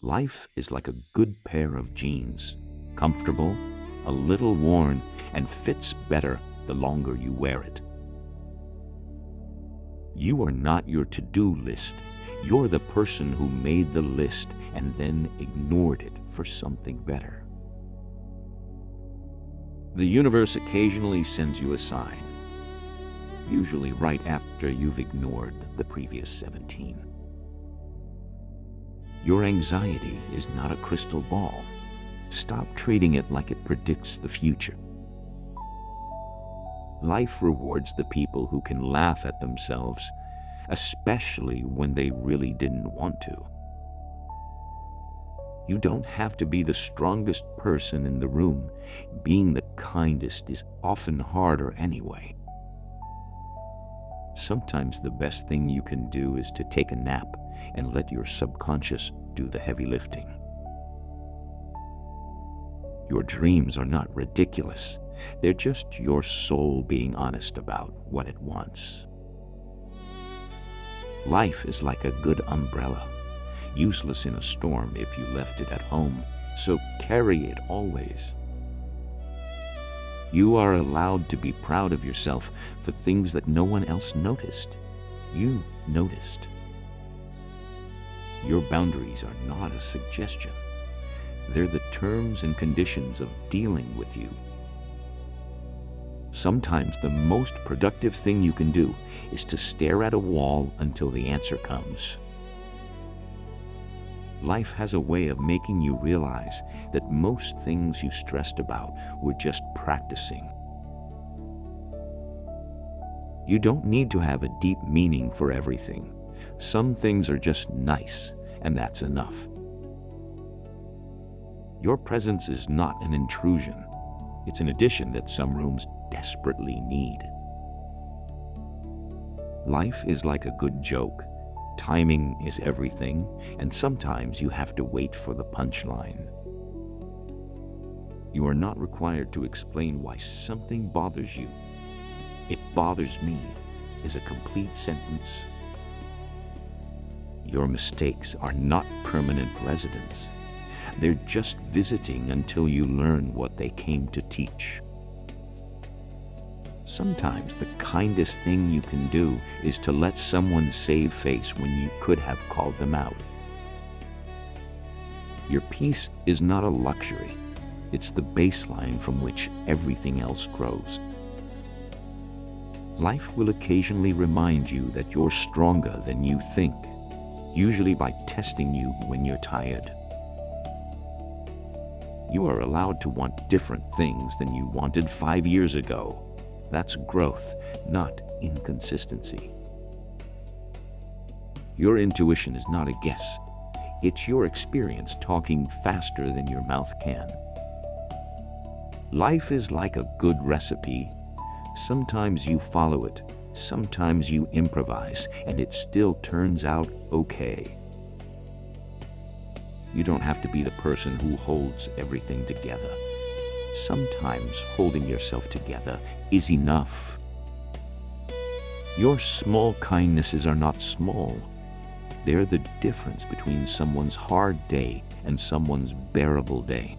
Life is like a good pair of jeans, comfortable, a little worn, and fits better the longer you wear it. You are not your to-do list. You're the person who made the list and then ignored it for something better. The universe occasionally sends you a sign, usually right after you've ignored the previous 17. Your anxiety is not a crystal ball. Stop treating it like it predicts the future. Life rewards the people who can laugh at themselves, especially when they really didn't want to. You don't have to be the strongest person in the room. Being the kindest is often harder anyway. Sometimes the best thing you can do is to take a nap and let your subconscious do the heavy lifting. Your dreams are not ridiculous. They're just your soul being honest about what it wants. Life is like a good umbrella, useless in a storm if you left it at home, so carry it always. You are allowed to be proud of yourself for things that no one else noticed. You noticed. Your boundaries are not a suggestion. They're the terms and conditions of dealing with you. Sometimes the most productive thing you can do is to stare at a wall until the answer comes. Life has a way of making you realize that most things you stressed about were just practicing. You don't need to have a deep meaning for everything. Some things are just nice, and that's enough. Your presence is not an intrusion. It's an addition that some rooms desperately need. Life is like a good joke. Timing is everything, and sometimes you have to wait for the punchline. You are not required to explain why something bothers you. "It bothers me" is a complete sentence. Your mistakes are not permanent residents. They're just visiting until you learn what they came to teach. Sometimes the kindest thing you can do is to let someone save face when you could have called them out. Your peace is not a luxury. It's the baseline from which everything else grows. Life will occasionally remind you that you're stronger than you think, usually by testing you when you're tired. You are allowed to want different things than you wanted 5 years ago. That's growth, not inconsistency. Your intuition is not a guess. It's your experience talking faster than your mouth can. Life is like a good recipe. Sometimes you follow it, sometimes you improvise, and it still turns out okay. You don't have to be the person who holds everything together. Sometimes holding yourself together is enough. Your small kindnesses are not small. They're the difference between someone's hard day and someone's bearable day.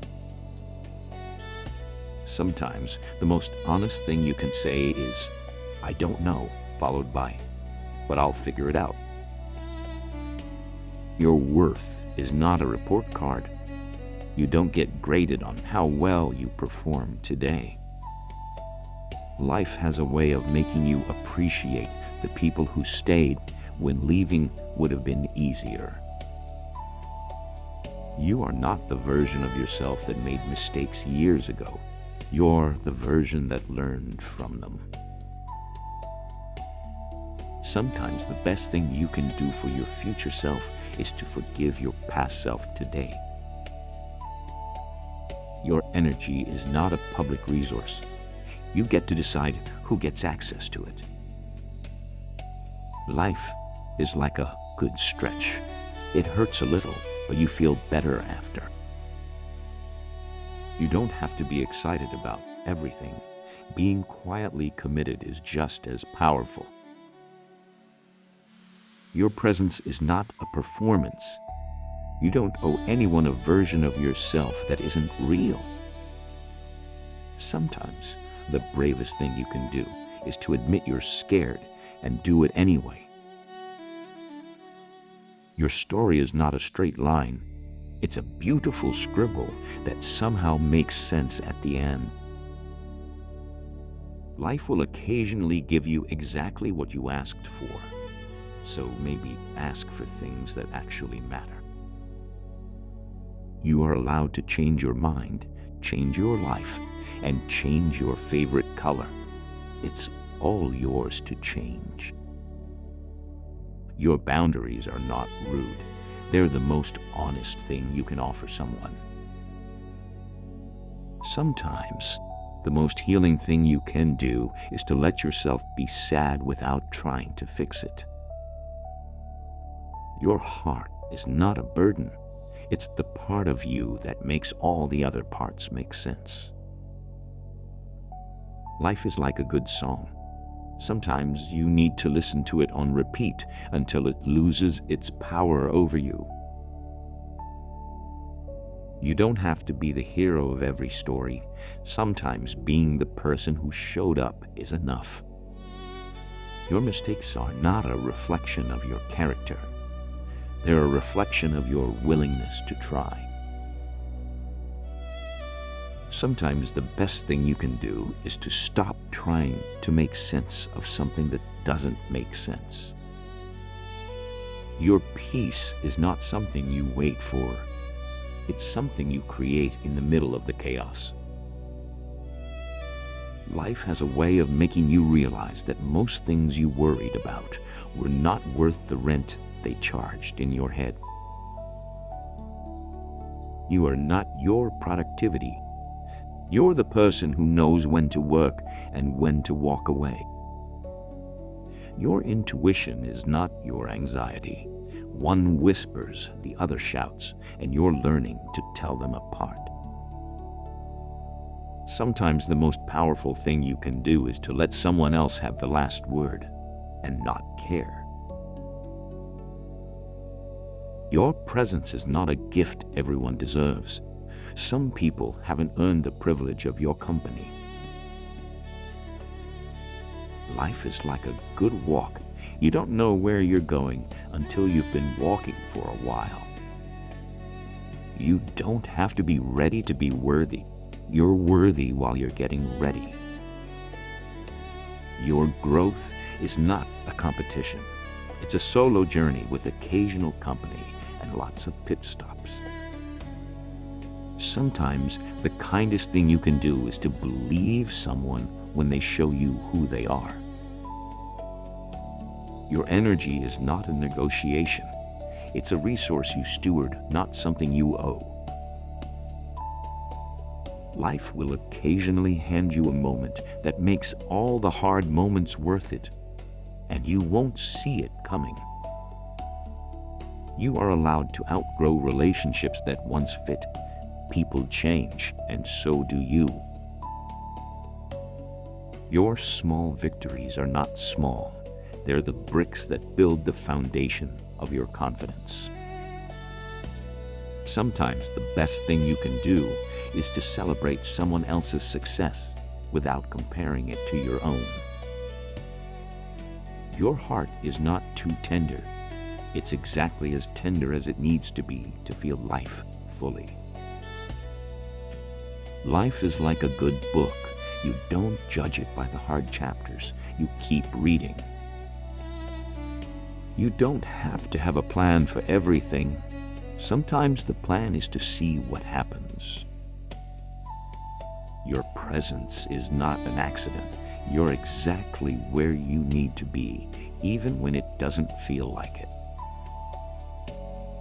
Sometimes the most honest thing you can say is, "I don't know," followed by, "but I'll figure it out." Your worth is not a report card. You don't get graded on how well you perform today. Life has a way of making you appreciate the people who stayed when leaving would have been easier. You are not the version of yourself that made mistakes years ago. You're the version that learned from them. Sometimes the best thing you can do for your future self is to forgive your past self today. Your energy is not a public resource. You get to decide who gets access to it. Life is like a good stretch. It hurts a little, but you feel better after. You don't have to be excited about everything. Being quietly committed is just as powerful. Your presence is not a performance. You don't owe anyone a version of yourself that isn't real. Sometimes the bravest thing you can do is to admit you're scared and do it anyway. Your story is not a straight line. It's a beautiful scribble that somehow makes sense at the end. Life will occasionally give you exactly what you asked for, so maybe ask for things that actually matter. You are allowed to change your mind, change your life, and change your favorite color. It's all yours to change. Your boundaries are not rude. They're the most honest thing you can offer someone. Sometimes, the most healing thing you can do is to let yourself be sad without trying to fix it. Your heart is not a burden. It's the part of you that makes all the other parts make sense. Life is like a good song. Sometimes you need to listen to it on repeat until it loses its power over you. You don't have to be the hero of every story. Sometimes being the person who showed up is enough. Your mistakes are not a reflection of your character. They're a reflection of your willingness to try. Sometimes the best thing you can do is to stop trying to make sense of something that doesn't make sense. Your peace is not something you wait for. It's something you create in the middle of the chaos. Life has a way of making you realize that most things you worried about were not worth the rent they charged in your head. You are not your productivity. You're the person who knows when to work and when to walk away. Your intuition is not your anxiety. One whispers, the other shouts, and you're learning to tell them apart. Sometimes the most powerful thing you can do is to let someone else have the last word and not care. Your presence is not a gift everyone deserves. Some people haven't earned the privilege of your company. Life is like a good walk. You don't know where you're going until you've been walking for a while. You don't have to be ready to be worthy. You're worthy while you're getting ready. Your growth is not a competition. It's a solo journey with occasional company and lots of pit stops. Sometimes the kindest thing you can do is to believe someone when they show you who they are. Your energy is not a negotiation. It's a resource you steward, not something you owe. Life will occasionally hand you a moment that makes all the hard moments worth it, and you won't see it coming. You are allowed to outgrow relationships that once fit. People change, and so do you. Your small victories are not small. They're the bricks that build the foundation of your confidence. Sometimes the best thing you can do is to celebrate someone else's success without comparing it to your own. Your heart is not too tender. It's exactly as tender as it needs to be to feel life fully. Life is like a good book. You don't judge it by the hard chapters. You keep reading. You don't have to have a plan for everything. Sometimes the plan is to see what happens. Your presence is not an accident. You're exactly where you need to be, even when it doesn't feel like it.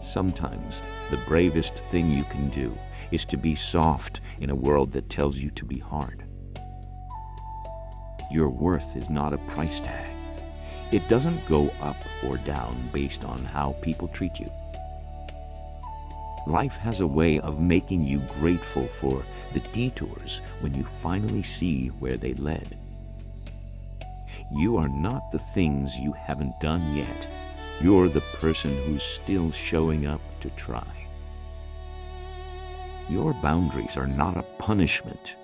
Sometimes the bravest thing you can do is to be soft in a world that tells you to be hard. Your worth is not a price tag. It doesn't go up or down based on how people treat you. Life has a way of making you grateful for the detours when you finally see where they led. You are not the things you haven't done yet. You're the person who's still showing up to try. Your boundaries are not a punishment.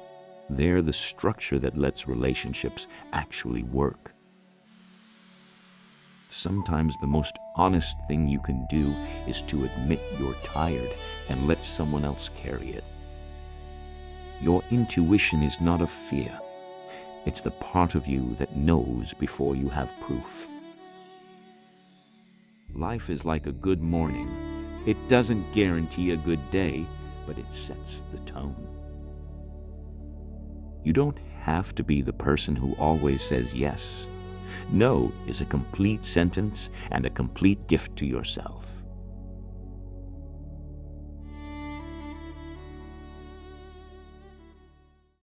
They're the structure that lets relationships actually work. Sometimes the most honest thing you can do is to admit you're tired and let someone else carry it. Your intuition is not a fear. It's the part of you that knows before you have proof. Life is like a good morning. It doesn't guarantee a good day, but it sets the tone. You don't have to be the person who always says yes. No is a complete sentence and a complete gift to yourself.